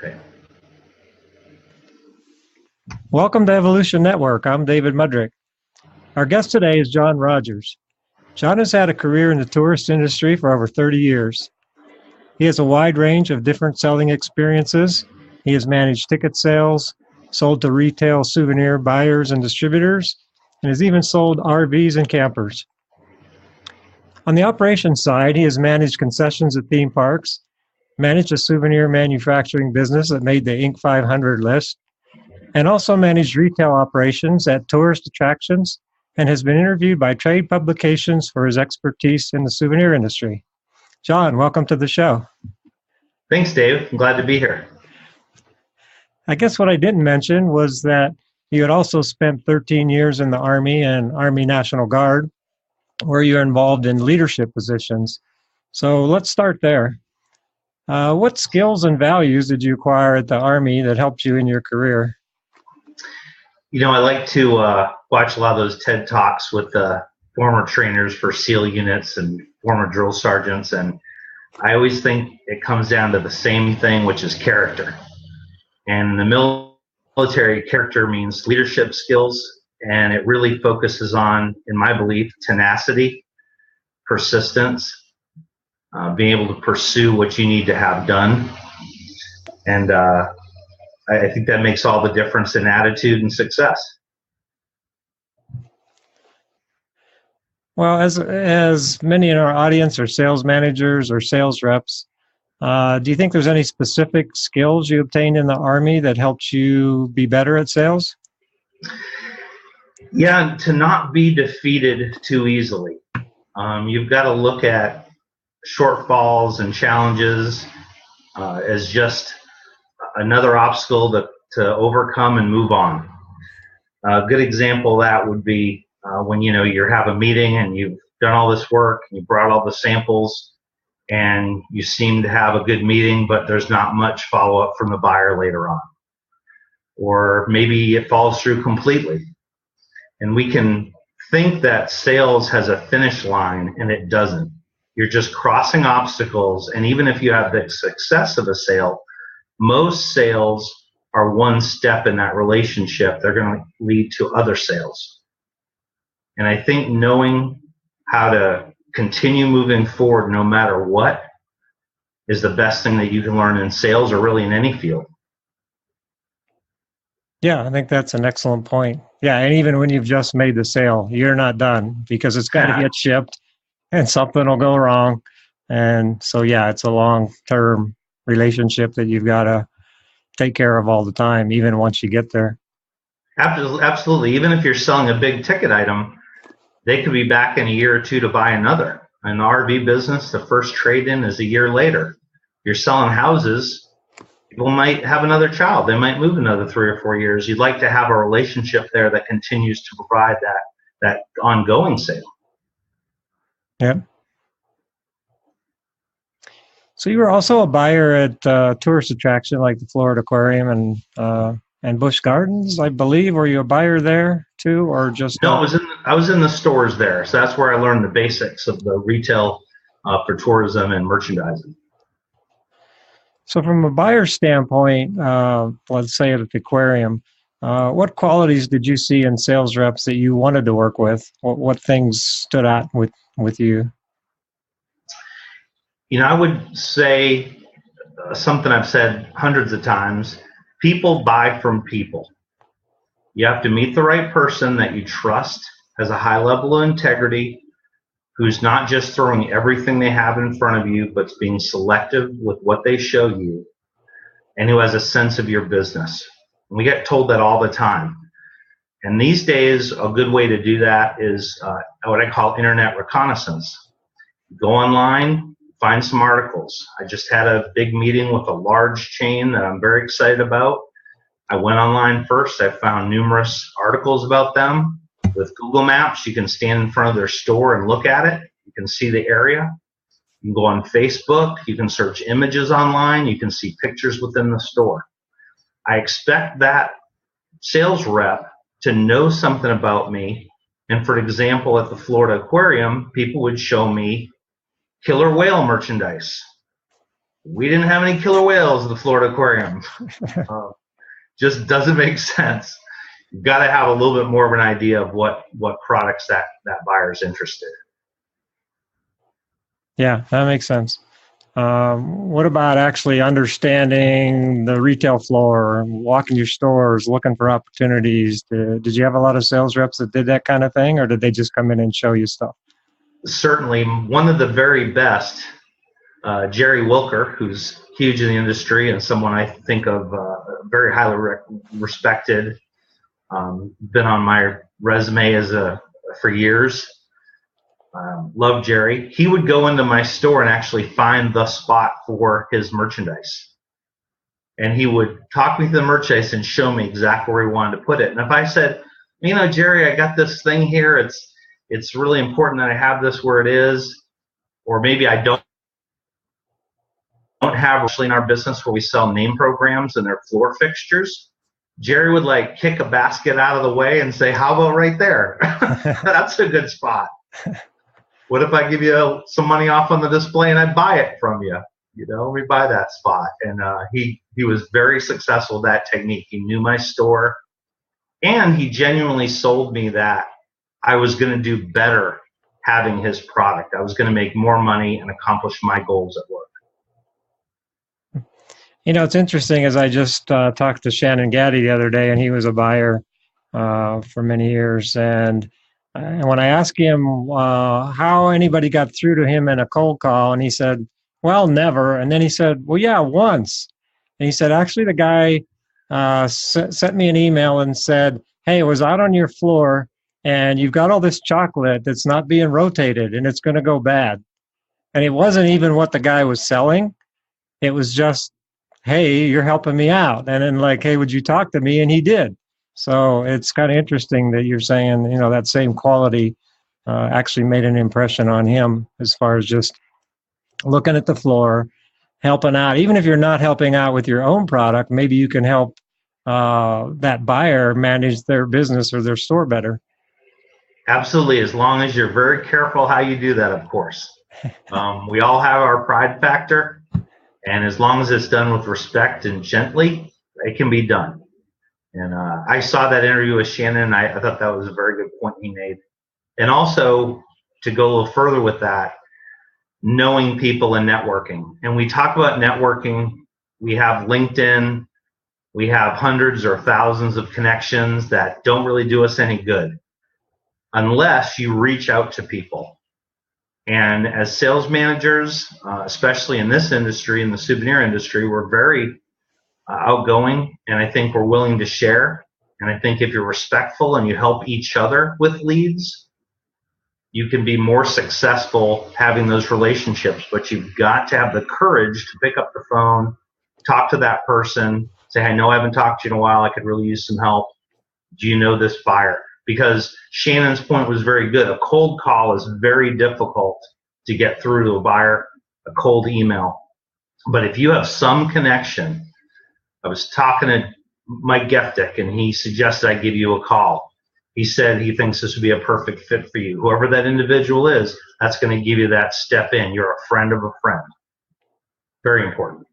Okay. Welcome to Evolution Network. I'm David Mudrick. Our guest today is John Rodgers. John has had a career in the tourist industry for over 30 years. He has a wide range of different selling experiences. He has managed ticket sales, sold to retail souvenir buyers and distributors, and has even sold RVs and campers. On the operations side, he has managed concessions at theme parks, managed a souvenir manufacturing business that made the Inc. 500 list, and also managed retail operations at tourist attractions, and has been interviewed by trade publications for his expertise in the souvenir industry. John, welcome to the show. Thanks, Dave. I'm glad to be here. I guess what I didn't mention was that you had also spent 13 years in the Army and Army National Guard, where you're involved in leadership positions. So let's start there. What skills and values did you acquire at the Army that helped you in your career? I like to watch a lot of those TED Talks with former trainers for SEAL units and former drill sergeants, and I always think it comes down to the same thing, which is character. And in the military, character means leadership skills, and it really focuses on, in my belief, tenacity, persistence, being able to pursue what you need to have done. And I think that makes all the difference in attitude and success. Well, as many in our audience are sales managers or sales reps, do you think there's any specific skills you obtained in the Army that helped you be better at sales? Yeah, to not be defeated too easily. You've got to look at shortfalls and challenges as just another obstacle to overcome and move on. A good example of that would be when you have a meeting and you've done all this work, and you brought all the samples, and you seem to have a good meeting, but there's not much follow-up from the buyer later on. Or maybe it falls through completely. And we can think that sales has a finish line, and it doesn't. You're just crossing obstacles, and even if you have the success of a sale, most sales are one step in that relationship. They're going to lead to other sales. And I think knowing how to continue moving forward no matter what is the best thing that you can learn in sales or really in any field. Yeah, I think that's an excellent point. Yeah, and even when you've just made the sale, you're not done because it's got to get shipped and something will go wrong. And so, yeah, it's a long-term relationship that you've got to take care of all the time, even once you get there. Absolutely. Even if you're selling a big ticket item, they could be back in a year or two to buy another. In the RV business, the first trade-in is a year later. You're selling houses, people might have another child. They might move another 3 or 4 years. You'd like to have a relationship there that continues to provide that ongoing sale. Yeah. So you were also a buyer at tourist attraction like the Florida Aquarium and Busch Gardens, I believe. Were you a buyer there too, or just? No, I was in the stores there. So that's where I learned the basics of the retail for tourism and merchandising. So from a buyer standpoint, let's say at the aquarium, what qualities did you see in sales reps that you wanted to work with? What things stood out with you? I would say something I've said hundreds of times. People buy from people. You have to meet the right person that you trust, has a high level of integrity, who's not just throwing everything they have in front of you, but being selective with what they show you, and who has a sense of your business. And we get told that all the time. And these days, a good way to do that is what I call internet reconnaissance. Go online, find some articles. I just had a big meeting with a large chain that I'm very excited about. I went online first. I found numerous articles about them. With Google Maps, you can stand in front of their store and look at it. You can see the area. You can go on Facebook. You can search images online. You can see pictures within the store. I expect that sales rep to know something about me. And for example, at the Florida Aquarium, people would show me killer whale merchandise. We didn't have any killer whales at the Florida Aquarium. Just doesn't make sense. You've got to have a little bit more of an idea of what products that buyer is interested in. Yeah, that makes sense. What about actually understanding the retail floor, walking your stores, looking for opportunities? Did you have a lot of sales reps that did that kind of thing, or did they just come in and show you stuff? Certainly, one of the very best, Jerry Wilker, who's huge in the industry and someone I think of very highly respected, been on my resume for years. Love Jerry. He would go into my store and actually find the spot for his merchandise. And he would talk me through the merchandise and show me exactly where he wanted to put it. And if I said, Jerry, I got this thing here. It's really important that I have this where it is. Or maybe I don't have, actually in our business where we sell name programs and their floor fixtures, Jerry would like kick a basket out of the way and say, how about right there? That's a good spot. What if I give you some money off on the display and I buy it from you? We buy that spot. And he was very successful with that technique. He knew my store, and he genuinely sold me that I was going to do better having his product. I was going to make more money and accomplish my goals at work. It's interesting, as I just talked to Shannon Gaddy the other day, and he was a buyer for many years. And when I asked him how anybody got through to him in a cold call, and he said, well, never. And then he said, well, yeah, once. And he said, actually, the guy sent me an email and said, hey, it was out on your floor, and you've got all this chocolate that's not being rotated, and it's going to go bad. And it wasn't even what the guy was selling. It was just, hey, you're helping me out. And then like, hey, would you talk to me? And he did. So it's kind of interesting that you're saying, that same quality actually made an impression on him as far as just looking at the floor, helping out. Even if you're not helping out with your own product, maybe you can help that buyer manage their business or their store better. Absolutely, as long as you're very careful how you do that, of course. We all have our pride factor, and as long as it's done with respect and gently, it can be done. And I saw that interview with Shannon, and I thought that was a very good point he made. And also, to go a little further with that, knowing people and networking. And we talk about networking. We have LinkedIn. We have hundreds or thousands of connections that don't really do us any good unless you reach out to people. And as sales managers, especially in this industry, in the souvenir industry, we're very outgoing, and I think we're willing to share. And I think if you're respectful and you help each other with leads, you can be more successful having those relationships. But you've got to have the courage to pick up the phone, talk to that person, say, I know I haven't talked to you in a while. I could really use some help. Do you know this buyer? Because Shannon's point was very good. A cold call is very difficult to get through to a buyer, a cold email. But if you have some connection, I was talking to Mike Geftick, and he suggested I give you a call. He said he thinks this would be a perfect fit for you. Whoever that individual is, that's going to give you that step in. You're a friend of a friend. Very important.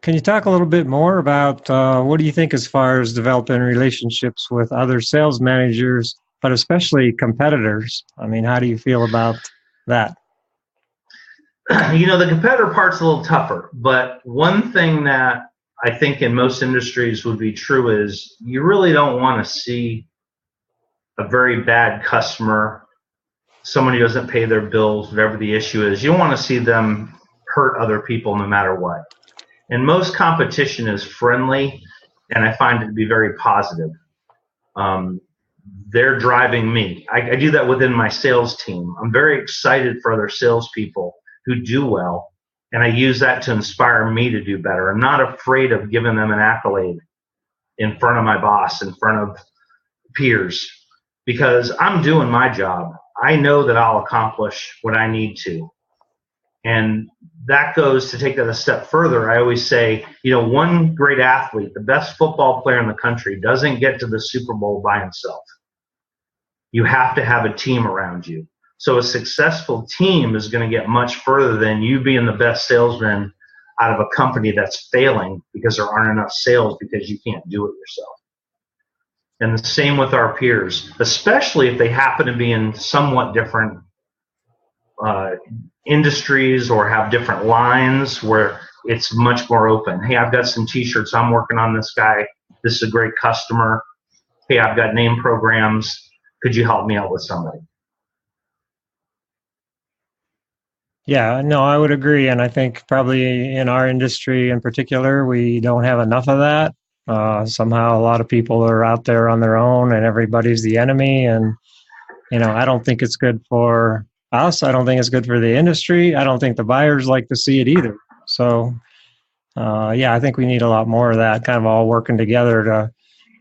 Can you talk a little bit more about what do you think as far as developing relationships with other sales managers, but especially competitors? I mean, how do you feel about that? The competitor part's a little tougher, but one thing that I think in most industries would be true is you really don't want to see a very bad customer, someone who doesn't pay their bills, whatever the issue is. You don't want to see them hurt other people no matter what. And most competition is friendly, and I find it to be very positive. They're driving me. I do that within my sales team. I'm very excited for other salespeople who do well, and I use that to inspire me to do better. I'm not afraid of giving them an accolade in front of my boss, in front of peers, because I'm doing my job. I know that I'll accomplish what I need to. And that goes to take that a step further. I always say, one great athlete, the best football player in the country, doesn't get to the Super Bowl by himself. You have to have a team around you. So a successful team is going to get much further than you being the best salesman out of a company that's failing because there aren't enough sales because you can't do it yourself. And the same with our peers, especially if they happen to be in somewhat different industries or have different lines where it's much more open. Hey, I've got some t-shirts. I'm working on this guy. This is a great customer. Hey, I've got name programs. Could you help me out with somebody? Yeah, no, I would agree. And I think probably in our industry in particular, we don't have enough of that. Somehow a lot of people are out there on their own and everybody's the enemy. And, I don't think it's good for us. I don't think it's good for the industry. I don't think the buyers like to see it either. So, yeah, I think we need a lot more of that, kind of all working together to,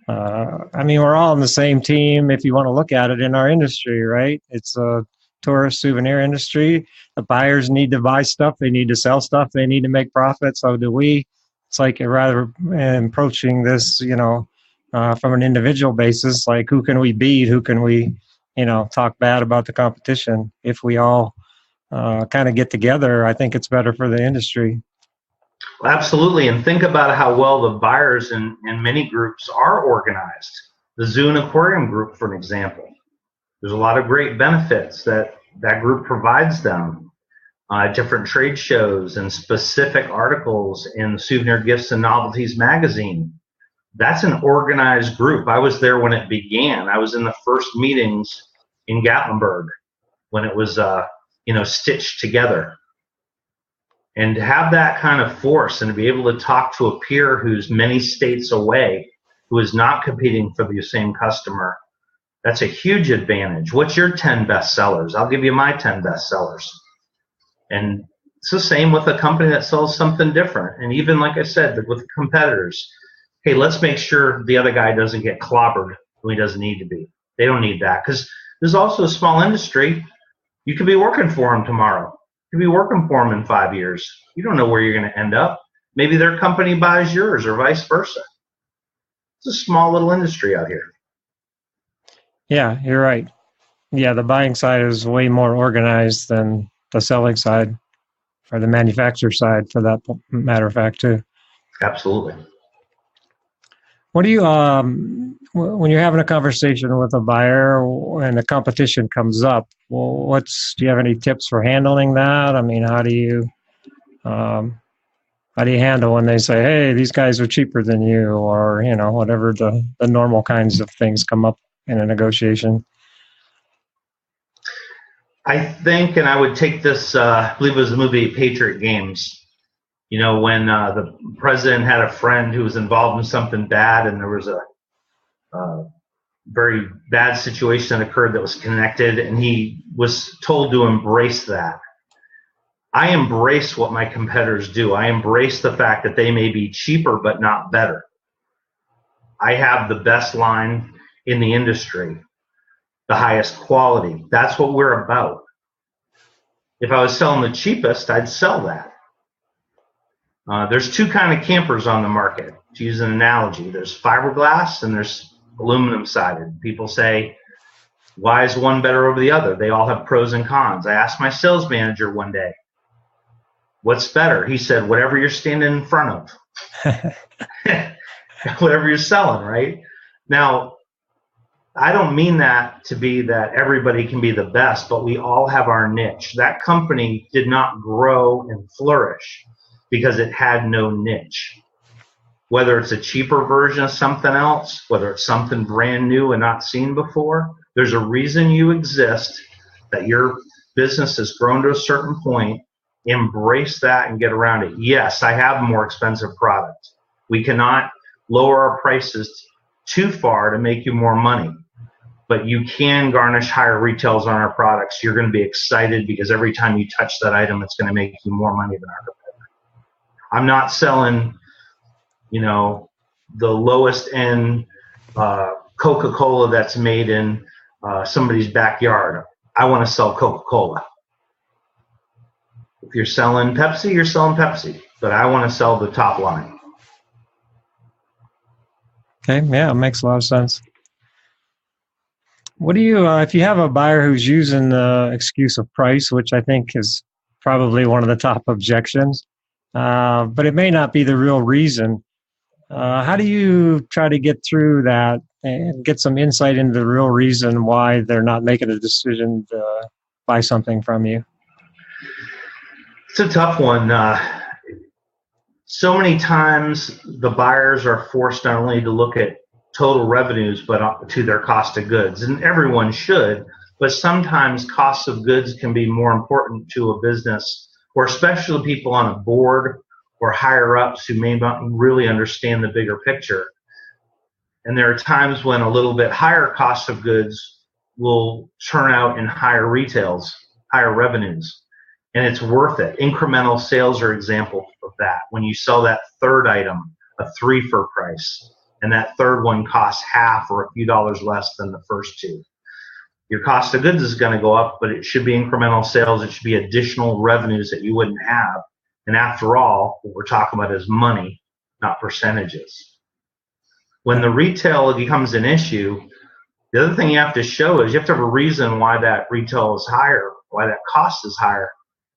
we're all on the same team if you want to look at it in our industry, right? It's a tourist souvenir industry. The buyers need to buy stuff. They need to sell stuff. They need to make profit. So do we. It's like rather approaching this, from an individual basis, like who can we beat? Who can we, talk bad about the competition? If we all kind of get together, I think it's better for the industry. Absolutely. And think about how well the buyers in many groups are organized. The Zoo and Aquarium group, for an example. There's a lot of great benefits that group provides them. Different trade shows and specific articles in Souvenir Gifts and Novelties magazine. That's an organized group. I was there when it began. I was in the first meetings in Gatlinburg when it was, stitched together. And to have that kind of force and to be able to talk to a peer who's many states away, who is not competing for the same customer, that's a huge advantage. What's your 10 best sellers? I'll give you my 10 best sellers. And it's the same with a company that sells something different. And even, like I said, with competitors, hey, let's make sure the other guy doesn't get clobbered when he doesn't need to be. They don't need that, because there's also a small industry. You could be working for them tomorrow. You could be working for them in 5 years. You don't know where you're going to end up. Maybe their company buys yours or vice versa. It's a small little industry out here. Yeah, you're right. Yeah, the buying side is way more organized than the selling side, or the manufacturer side, for that matter of fact, too. Absolutely. What do you, when you're having a conversation with a buyer and the competition comes up, do you have any tips for handling that? I mean, how do you handle when they say, hey, these guys are cheaper than you, or, whatever the normal kinds of things come up in a negotiation? I think, and I would take this, I believe it was the movie Patriot Games, when the president had a friend who was involved in something bad, and there was a very bad situation that occurred that was connected, and he was told to embrace that. I embrace what my competitors do. I embrace the fact that they may be cheaper but not better. I have the best line in the industry, the highest quality. That's what we're about. If I was selling the cheapest, I'd sell that. There's two kind of campers on the market, to use an analogy. There's fiberglass and there's aluminum sided. People say, why is one better over the other? They all have pros and cons. I asked my sales manager one day, what's better? He said, whatever you're standing in front of. Whatever you're selling, right? Now, I don't mean that to be that everybody can be the best, but we all have our niche. That company did not grow and flourish because it had no niche. Whether it's a cheaper version of something else, whether it's something brand new and not seen before, there's a reason you exist, that your business has grown to a certain point. Embrace that and get around it. Yes, I have a more expensive product. We cannot lower our prices too far to make you more money, but you can garnish higher retails on our products. You're going to be excited because every time you touch that item, it's going to make you more money than our competitor. I'm not selling, the lowest end Coca-Cola that's made in somebody's backyard. I want to sell Coca-Cola. If you're selling Pepsi, you're selling Pepsi, but I want to sell the top line. Okay, yeah, it makes a lot of sense. What do you, if you have a buyer who's using the excuse of price, which I think is probably one of the top objections, but it may not be the real reason. How do you try to get through that and get some insight into the real reason why they're not making a decision to buy something from you? It's a tough one. So many times the buyers are forced not only to look at total revenues, but to their cost of goods. And everyone should, but sometimes costs of goods can be more important to a business, or especially people on a board or higher ups who may not really understand the bigger picture. And there are times when a little bit higher cost of goods will turn out in higher retails, higher revenues, and it's worth it. Incremental sales are example of that. When you sell that third item, a 3 for price, and that third one costs half or a few dollars less than the first two. Your cost of goods is going to go up, but it should be incremental sales. It should be additional revenues that you wouldn't have. And after all, what we're talking about is money, not percentages. When the retail becomes an issue, the other thing you have to show is you have to have a reason why that retail is higher, why that cost is higher.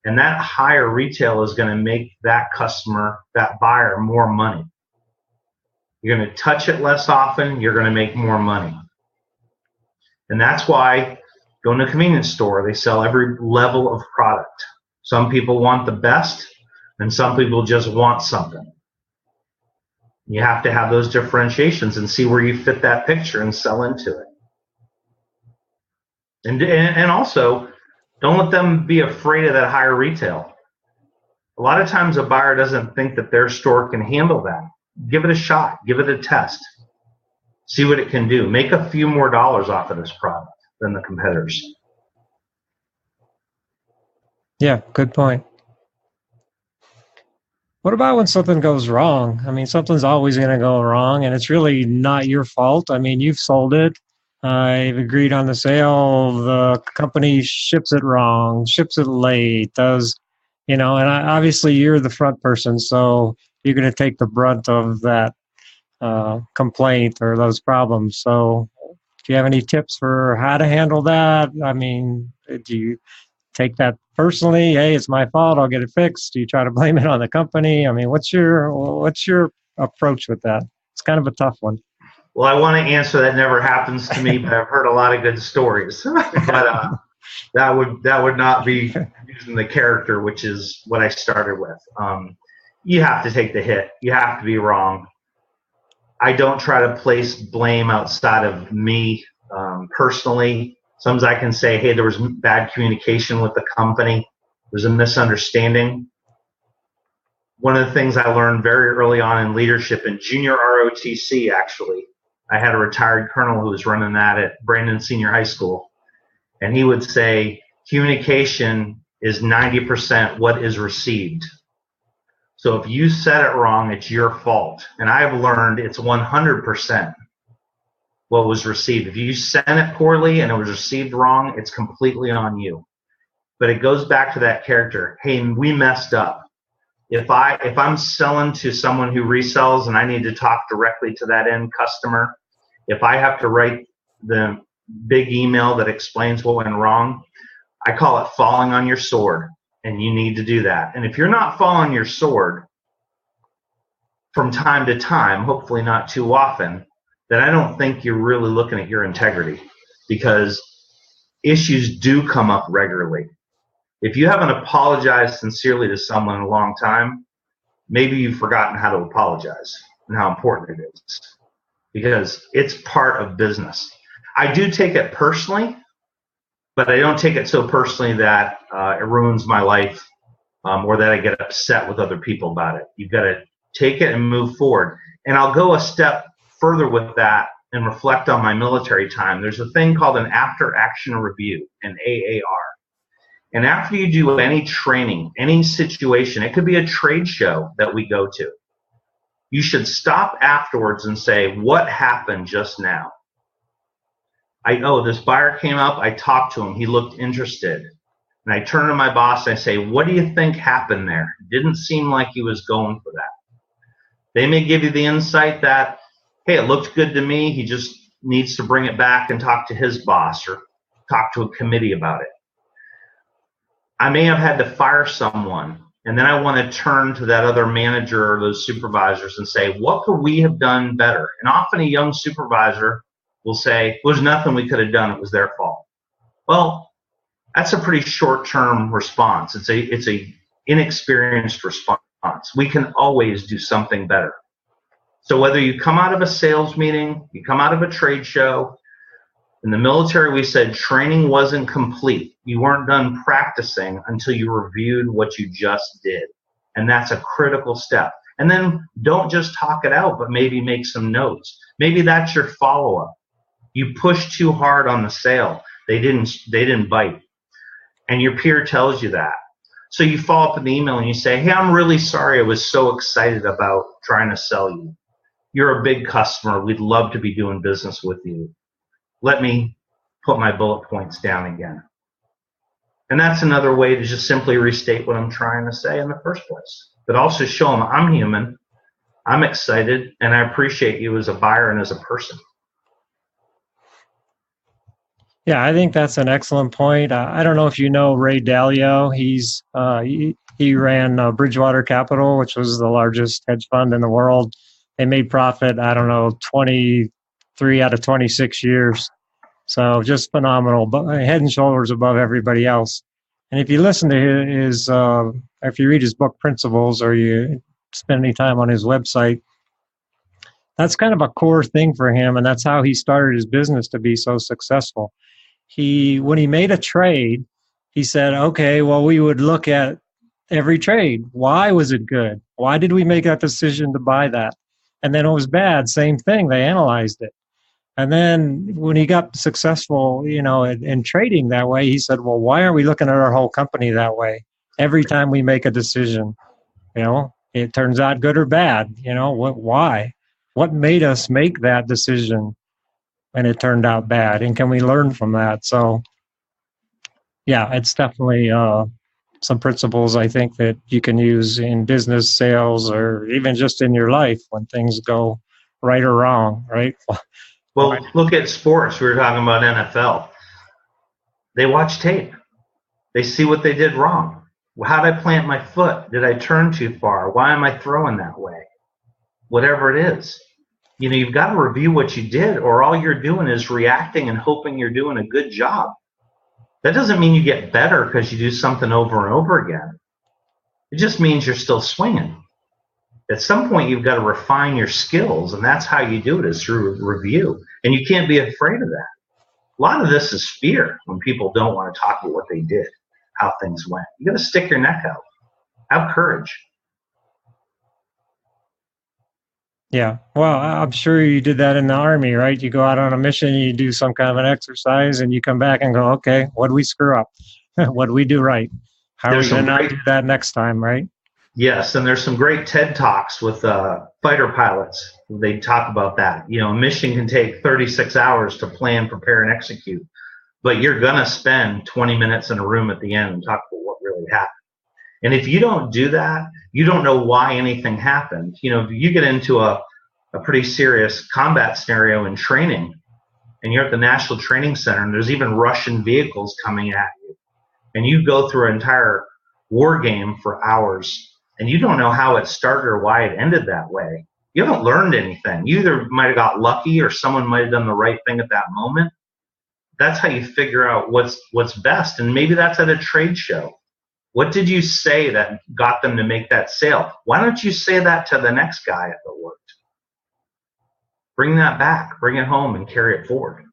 And that higher retail is going to make that customer, that buyer, more money. You're going to touch it less often. You're going to make more money. And that's why going to a convenience store, they sell every level of product. Some people want the best, and some people just want something. You have to have those differentiations and see where you fit that picture and sell into it. And also, don't let them be afraid of that higher retail. A lot of times a buyer doesn't think that their store can handle that. Give it a shot. Give it a test. See what it can do. Make a few more dollars off of this product than the competitors. Yeah, good point. What about when something goes wrong? I mean, something's always going to go wrong, and it's really not your fault. I mean, you've sold it. You've agreed on the sale. The company ships it wrong, ships it late, and obviously you're the front person, so you're going to take the brunt of that complaint or those problems. So do you have any tips for how to handle that? I mean, do you take that personally? Hey, it's my fault, I'll get it fixed. Do you try to blame it on the company? I mean, what's your approach with that? It's kind of a tough one. Well, I want to answer that never happens to me, but I've heard a lot of good stories. But that would not be using the character, which is what I started with. You have to take the hit. You have to be wrong. I don't try to place blame outside of me personally. Sometimes I can say, hey, there was bad communication with the company. There's a misunderstanding. One of the things I learned very early on in leadership in junior ROTC, actually, I had a retired colonel who was running that at Brandon Senior High School. And he would say, communication is 90% what is received. So if you said it wrong, it's your fault. And I have learned it's 100% what was received. If you sent it poorly and it was received wrong, it's completely on you. But it goes back to that character. Hey, we messed up. If I'm selling to someone who resells and I need to talk directly to that end customer, if I have to write the big email that explains what went wrong, I call it falling on your sword, and you need to do that. And if you're not falling your sword from time to time, hopefully not too often, then I don't think you're really looking at your integrity, because issues do come up regularly. If you haven't apologized sincerely to someone in a long time, maybe you've forgotten how to apologize and how important it is, because it's part of business. I do take it personally, but I don't take it so personally that it ruins my life or that I get upset with other people about it. You've got to take it and move forward. And I'll go a step further with that and reflect on my military time. There's a thing called an after-action review, an AAR. And after you do any training, any situation, it could be a trade show that we go to, you should stop afterwards and say, what happened just now? This buyer came up, I talked to him, he looked interested. And I turn to my boss, I say, what do you think happened there? Didn't seem like he was going for that. They may give you the insight that, hey, it looked good to me, he just needs to bring it back and talk to his boss or talk to a committee about it. I may have had to fire someone, and then I want to turn to that other manager or those supervisors and say, what could we have done better? And often a young supervisor will say, there's nothing we could have done. It was their fault. Well, that's a pretty short-term response. It's a inexperienced response. We can always do something better. So whether you come out of a sales meeting, you come out of a trade show, in the military we said training wasn't complete. You weren't done practicing until you reviewed what you just did. And that's a critical step. And then don't just talk it out, but maybe make some notes. Maybe that's your follow-up. You pushed too hard on the sale. They didn't bite. And your peer tells you that. So you follow up an email and you say, hey, I'm really sorry. I was so excited about trying to sell you. You're a big customer. We'd love to be doing business with you. Let me put my bullet points down again. And that's another way to just simply restate what I'm trying to say in the first place. But also show them I'm human, I'm excited, and I appreciate you as a buyer and as a person. Yeah, I think that's an excellent point. I don't know if you know Ray Dalio. He ran Bridgewater Capital, which was the largest hedge fund in the world. They made profit, 23 out of 26 years. So just phenomenal, but head and shoulders above everybody else. And if you listen to his, if you read his book Principles, or you spend any time on his website, that's kind of a core thing for him, and that's how he started his business to be so successful. When he made a trade, he said, okay, well, we would look at every trade. Why was it good? Why did we make that decision to buy that? And then it was bad, same thing. They analyzed it. And then when he got successful, in trading that way, he said, well, why aren't we looking at our whole company that way? Every time we make a decision, it turns out good or bad. Why? What made us make that decision when it turned out bad? And can we learn from that? So, yeah, it's definitely some principles I think that you can use in business, sales, or even just in your life when things go right or wrong, right? Well, look at sports. We were talking about NFL. They watch tape. They see what they did wrong. How did I plant my foot? Did I turn too far? Why am I throwing that way? Whatever it is. You've got to review what you did, or all you're doing is reacting and hoping you're doing a good job. That doesn't mean you get better because you do something over and over again. It just means you're still swinging. At some point, you've got to refine your skills, and that's how you do it, is through review. And you can't be afraid of that. A lot of this is fear when people don't want to talk about what they did, how things went. You got to stick your neck out. Have courage. Yeah. Well, I'm sure you did that in the Army, right? You go out on a mission, you do some kind of an exercise, and you come back and go, okay, what did we screw up? What did we do right? How are we going to not do that next time, right? Yes, and there's some great TED Talks with fighter pilots. They talk about that. A mission can take 36 hours to plan, prepare, and execute. But you're going to spend 20 minutes in a room at the end and talk about what really happened. And if you don't do that, you don't know why anything happened. If you get into a pretty serious combat scenario in training, and you're at the National Training Center, and there's even Russian vehicles coming at you, and you go through an entire war game for hours, and you don't know how it started or why it ended that way, you haven't learned anything. You either might have got lucky or someone might have done the right thing at that moment. That's how you figure out what's best. And maybe that's at a trade show. What did you say that got them to make that sale? Why don't you say that to the next guy if it worked? Bring that back. Bring it home and carry it forward.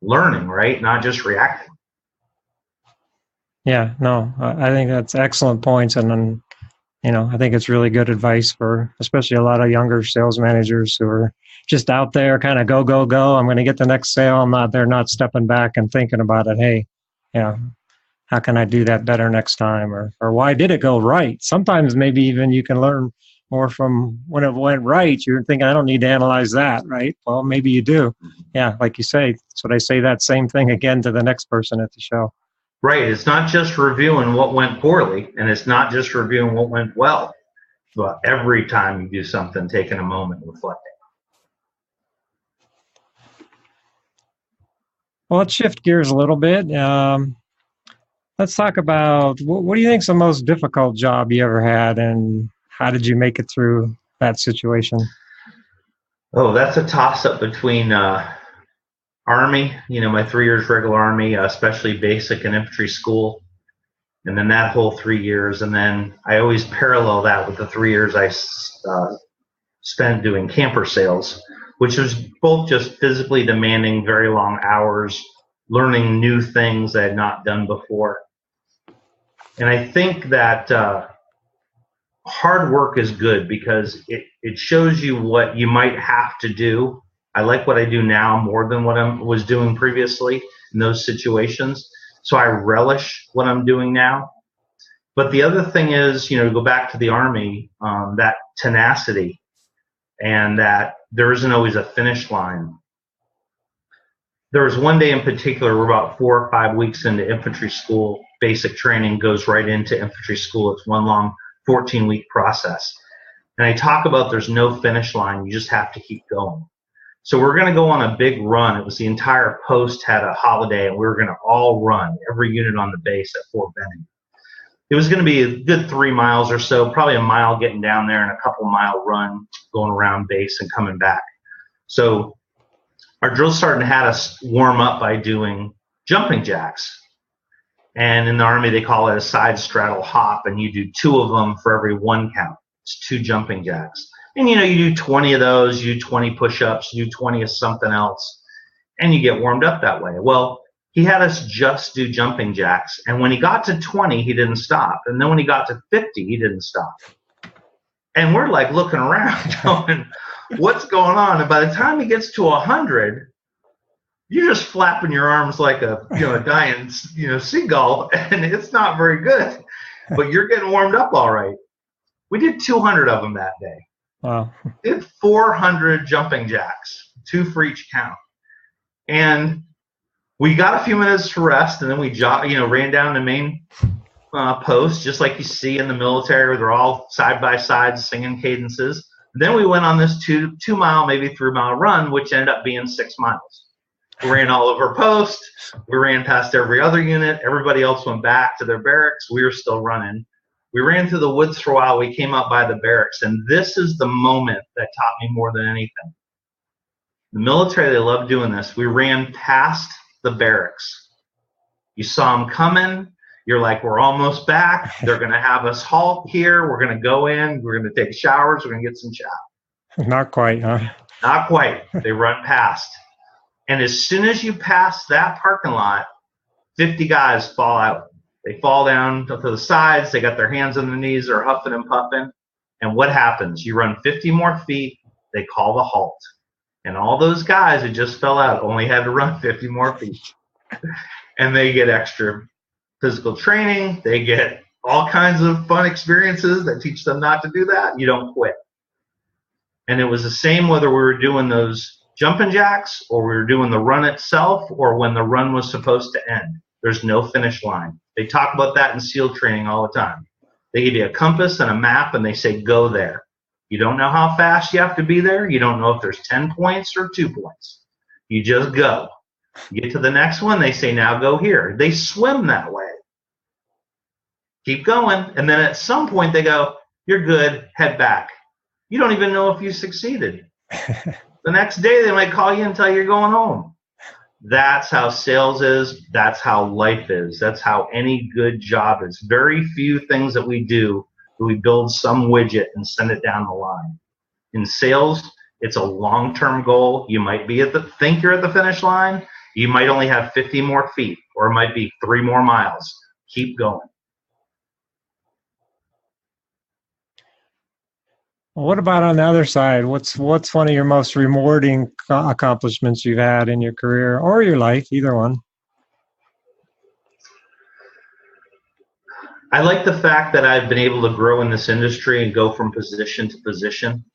Learning, right? Not just reacting. Yeah, no, I think that's excellent points. And I think it's really good advice for especially a lot of younger sales managers who are just out there kind of go, go, go. I'm going to get the next sale. They're not stepping back and thinking about it. Hey, how can I do that better next time? Or why did it go right? Sometimes maybe even you can learn more from when it went right. You're thinking, I don't need to analyze that, right? Well, maybe you do. Yeah, like you say. So I say that same thing again to the next person at the show. Right. It's not just reviewing what went poorly, and it's not just reviewing what went well. But every time you do something, taking a moment and reflecting. Well, let's shift gears a little bit. Let's talk about what do you think's the most difficult job you ever had, and how did you make it through that situation? Oh, that's a toss-up between Army, my 3 years regular Army, especially basic and infantry school, and then that whole 3 years. And then I always parallel that with the 3 years I spent doing camper sales, which was both just physically demanding, very long hours, learning new things I had not done before. And I think that hard work is good because it shows you what you might have to do. I like what I do now more than what I was doing previously in those situations. So I relish what I'm doing now. But the other thing is, to go back to the Army, that tenacity and that there isn't always a finish line. There was one day in particular, we're about 4 or 5 weeks into infantry school. Basic training goes right into infantry school. It's one long 14-week process. And I talk about there's no finish line. You just have to keep going. So we're going to go on a big run. It was the entire post had a holiday, and we were going to all run, every unit on the base at Fort Benning. It was going to be a good 3 miles or so, probably a mile getting down there and a couple-mile run going around base and coming back. So our drill sergeant had us warm up by doing jumping jacks. And in the Army, they call it a side straddle hop, and you do 2 of them for every 1 count. It's 2 jumping jacks. And, you do 20 of those, you do 20 push-ups, you do 20 of something else, and you get warmed up that way. Well, he had us just do jumping jacks, and when he got to 20, he didn't stop. And then when he got to 50, he didn't stop. And we're like looking around going, what's going on? And by the time he gets to 100, you're just flapping your arms like a dying seagull, and it's not very good. But you're getting warmed up all right. We did 200 of them that day. Wow. Did 400 jumping jacks, 2 for each count. And we got a few minutes to rest, and then we ran down the main post, just like you see in the military, where they're all side by side singing cadences. And then we went on this 2 mile, maybe 3 mile run, which ended up being 6 miles. We ran all over post. We ran past every other unit. Everybody else went back to their barracks. We were still running. We ran through the woods for a while. We came up by the barracks, and this is the moment that taught me more than anything. The military, they love doing this. We ran past the barracks. You saw them coming. You're like, we're almost back. They're going to have us halt here. We're going to go in. We're going to take showers. We're going to get some chow. Not quite, huh? Not quite. They run past. And as soon as you pass that parking lot, 50 guys fall out. They fall down to the sides. They got their hands on their knees. They're huffing and puffing. And what happens? You run 50 more feet. They call the halt. And all those guys who just fell out only had to run 50 more feet. And they get extra physical training. They get all kinds of fun experiences that teach them not to do that. You don't quit. And it was the same whether we were doing those jumping jacks or we were doing the run itself or when the run was supposed to end. There's no finish line. They talk about that in SEAL training all the time. They give you a compass and a map, and they say, go there. You don't know how fast you have to be there. You don't know if there's 10 points or 2 points. You just go. You get to the next one, they say, now go here. They swim that way. Keep going. And then at some point they go, you're good, head back. You don't even know if you succeeded. The next day they might call you and tell you you're going home. That's how sales is. That's how life is. That's how any good job is. Very few things that we do, we build some widget and send it down the line. In sales, it's a long-term goal. You might be think you're at the finish line. You might only have 50 more feet, or it might be 3 more miles. Keep going. What about on the other side? What's one of your most rewarding accomplishments you've had in your career or your life, either one? I like the fact that I've been able to grow in this industry and go from position to position.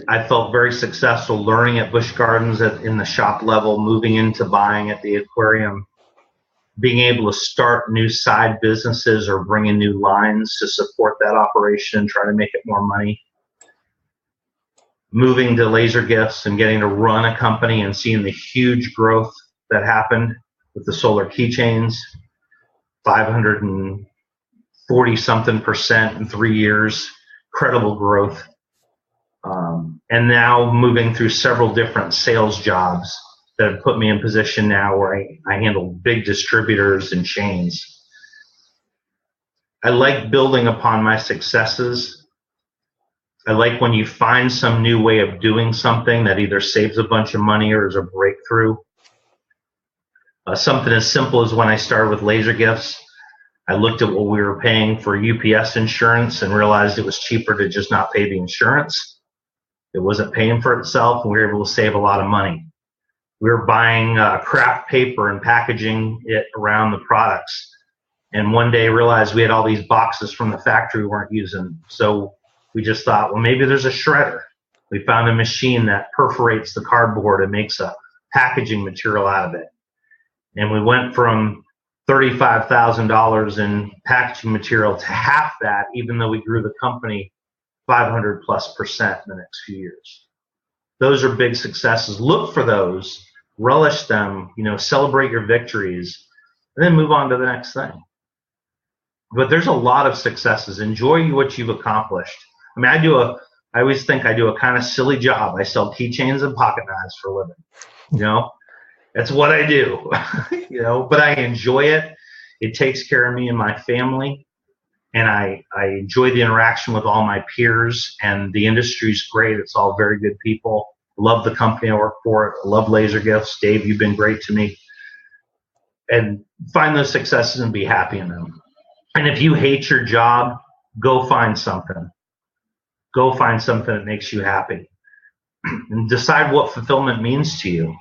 I felt very successful learning at Busch Gardens in the shop level, moving into buying at the aquarium, being able to start new side businesses or bring in new lines to support that operation, try to make it more money. Moving to laser gifts and getting to run a company and seeing the huge growth that happened with the solar keychains, 540 something percent in 3 years, incredible growth. And now moving through several different sales jobs that have put me in position now where I handle big distributors and chains. I like building upon my successes. I like when you find some new way of doing something that either saves a bunch of money or is a breakthrough. Something as simple as when I started with laser gifts, I looked at what we were paying for UPS insurance and realized it was cheaper to just not pay the insurance. It wasn't paying for itself, and we were able to save a lot of money. We were buying craft paper and packaging it around the products. And one day realized we had all these boxes from the factory we weren't using. So we just thought, well, maybe there's a shredder. We found a machine that perforates the cardboard and makes a packaging material out of it. And we went from $35,000 in packaging material to half that, even though we grew the company 500+% in the next few years. Those are big successes. Look for those, relish them, celebrate your victories, and then move on to the next thing. But there's a lot of successes. Enjoy what you've accomplished. I mean, I always think I do a kind of silly job. I sell keychains and pocket knives for a living. That's what I do, but I enjoy it. It takes care of me and my family. And I enjoy the interaction with all my peers, and the industry's great. It's all very good people. Love the company I work for. I love Laser Gifts. Dave, you've been great to me. And find those successes and be happy in them. And if you hate your job, go find something. Go find something that makes you happy. And decide what fulfillment means to you.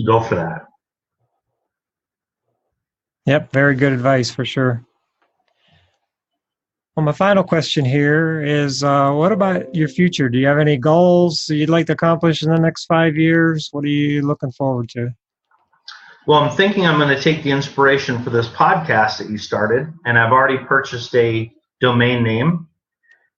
Go for that. Yep, very good advice for sure. Well, my final question here is, what about your future? Do you have any goals that you'd like to accomplish in the next 5 years? What are you looking forward to? Well, I'm thinking I'm going to take the inspiration for this podcast that you started, and I've already purchased a domain name,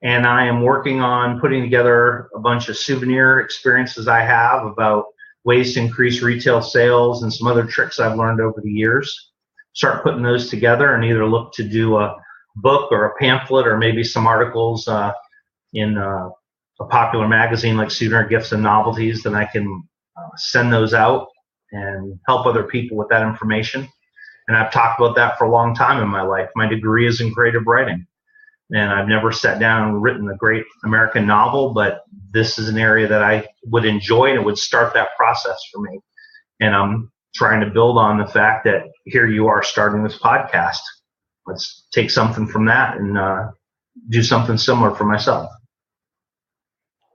and I am working on putting together a bunch of souvenir experiences I have about ways to increase retail sales and some other tricks I've learned over the years. Start putting those together and either look to do a book or a pamphlet or maybe some articles in a popular magazine like Souvenir Gifts and Novelties. Then I can send those out and help other people with that information. And I've talked about that for a long time in my life. My degree is in creative writing, and I've never sat down and written a great American novel, but this is an area that I would enjoy, and it would start that process for me. And I'm trying to build on the fact that here you are starting this podcast. Let's take something from that and do something similar for myself.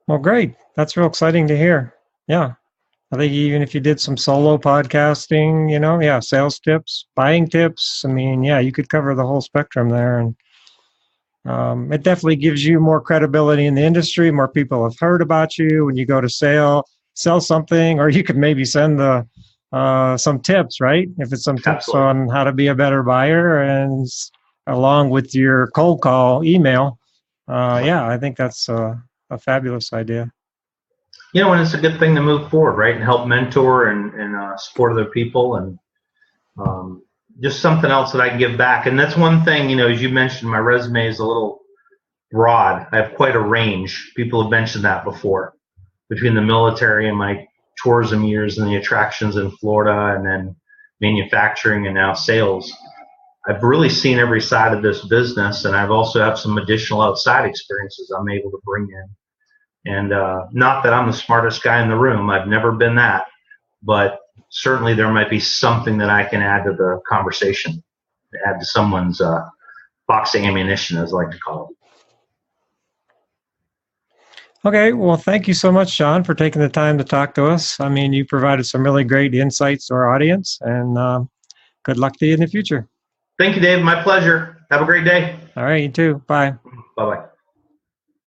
Well, great. That's real exciting to hear. Yeah. I think even if you did some solo podcasting, sales tips, buying tips, you could cover the whole spectrum there. And it definitely gives you more credibility in the industry. More people have heard about you when you go to sell something, or you could maybe send some tips, right? If it's some tips on how to be a better buyer, and along with your cold call email. I think that's a fabulous idea. And it's a good thing to move forward, right? And help mentor and support other people, and just something else that I can give back. And that's one thing, as you mentioned, my resume is a little broad. I have quite a range. People have mentioned that before, between the military and my tourism years and the attractions in Florida, and then manufacturing and now sales. I've really seen every side of this business, and I've also have some additional outside experiences I'm able to bring in. And not that I'm the smartest guy in the room. I've never been that. But certainly there might be something that I can add to the conversation, add to someone's box of ammunition, as I like to call it. Okay, well, thank you so much, John, for taking the time to talk to us. You provided some really great insights to our audience, and good luck to you in the future. Thank you, Dave. My pleasure. Have a great day. All right, you too. Bye. Bye-bye.